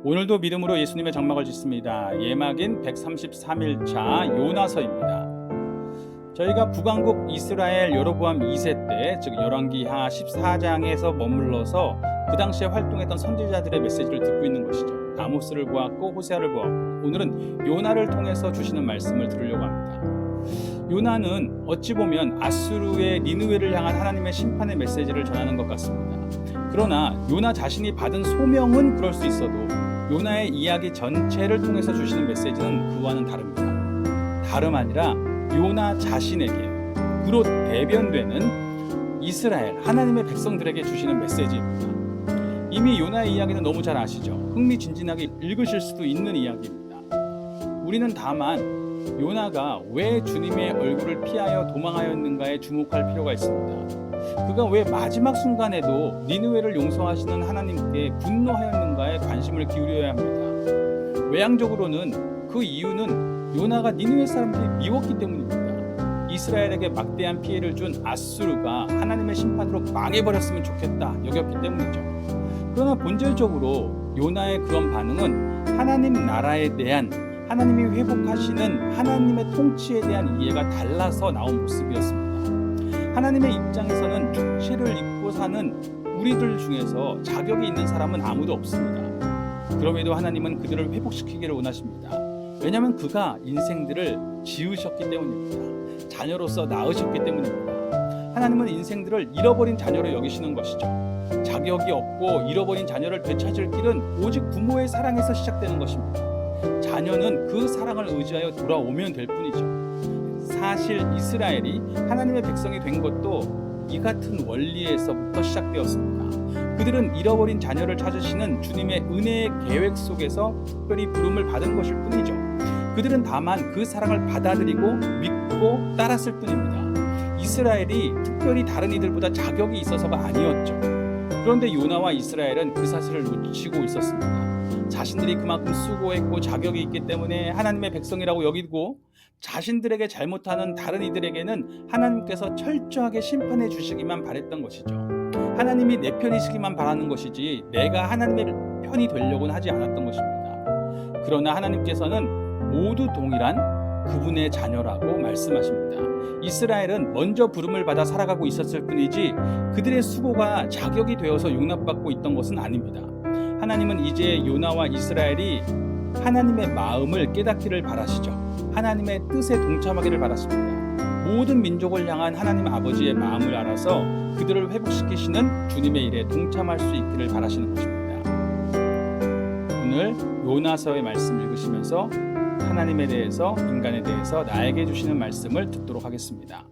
오늘도 믿음으로 예수님의 장막을 짓습니다. 예막인 133일차 요나서입니다. 저희가 북왕국 이스라엘 여로보암 2세 때, 즉 열왕기하 14장에서 머물러서 그 당시에 활동했던 선지자들의 메시지를 듣고 있는 것이죠. 아모스를 보았고 호세아를 보았고, 오늘은 요나를 통해서 주시는 말씀을 들으려고 합니다. 요나는 어찌 보면 아수르의 니느웨를 향한 하나님의 심판의 메시지를 전하는 것 같습니다. 그러나 요나 자신이 받은 소명은 그럴 수 있어도 요나의 이야기 전체를 통해서 주시는 메시지는 그와는 다릅니다. 다름 아니라 요나 자신에게 그로 대변되는 이스라엘 하나님의 백성들에게 주시는 메시지입니다. 이미 요나의 이야기는 너무 잘 아시죠? 흥미진진하게 읽으실 수도 있는 이야기입니다. 우리는 다만 요나가 왜 주님의 얼굴을 피하여 도망하였는가에 주목할 필요가 있습니다. 그가 왜 마지막 순간에도 니느웨를 용서하시는 하나님께 분노하였는가에 관심을 기울여야 합니다. 외향적으로는 그 이유는 요나가 니느웨 사람들이 미웠기 때문입니다. 이스라엘에게 막대한 피해를 준 아수르가 하나님의 심판으로 망해버렸으면 좋겠다 여겼기 때문이죠. 그러나 본질적으로 요나의 그런 반응은 하나님 나라에 대한 하나님이 회복하시는 하나님의 통치에 대한 이해가 달라서 나온 모습이었습니다. 하나님의 입장에서는 육체를 입고 사는 우리들 중에서 자격이 있는 사람은 아무도 없습니다. 그럼에도 하나님은 그들을 회복시키기를 원하십니다. 왜냐하면 그가 인생들을 지으셨기 때문입니다. 자녀로서 낳으셨기 때문입니다. 하나님은 인생들을 잃어버린 자녀로 여기시는 것이죠. 자격이 없고 잃어버린 자녀를 되찾을 길은 오직 부모의 사랑에서 시작되는 것입니다. 자녀는 그 사랑을 의지하여 돌아오면 될 뿐이죠. 사실 이스라엘이 하나님의 백성이 된 것도 이 같은 원리에서부터 시작되었습니다. 그들은 잃어버린 자녀를 찾으시는 주님의 은혜의 계획 속에서 특별히 부름을 받은 것일 뿐이죠. 그들은 다만 그 사랑을 받아들이고 믿고 따랐을 뿐입니다. 이스라엘이 특별히 다른 이들보다 자격이 있어서가 아니었죠. 그런데 요나와 이스라엘은 그 사실을 놓치고 있었습니다. 자신들이 그만큼 수고했고 자격이 있기 때문에 하나님의 백성이라고 여기고, 자신들에게 잘못하는 다른 이들에게는 하나님께서 철저하게 심판해 주시기만 바랬던 것이죠. 하나님이 내 편이시기만 바라는 것이지 내가 하나님의 편이 되려고는 하지 않았던 것입니다. 그러나 하나님께서는 모두 동일한 그분의 자녀라고 말씀하십니다. 이스라엘은 먼저 부름을 받아 살아가고 있었을 뿐이지 그들의 수고가 자격이 되어서 용납받고 있던 것은 아닙니다. 하나님은 이제 요나와 이스라엘이 하나님의 마음을 깨닫기를 바라시죠. 하나님의 뜻에 동참하기를 바라십니다. 모든 민족을 향한 하나님 아버지의 마음을 알아서 그들을 회복시키시는 주님의 일에 동참할 수 있기를 바라시는 것입니다. 오늘 요나서의 말씀 읽으시면서 하나님에 대해서, 인간에 대해서 나에게 주시는 말씀을 듣도록 하겠습니다.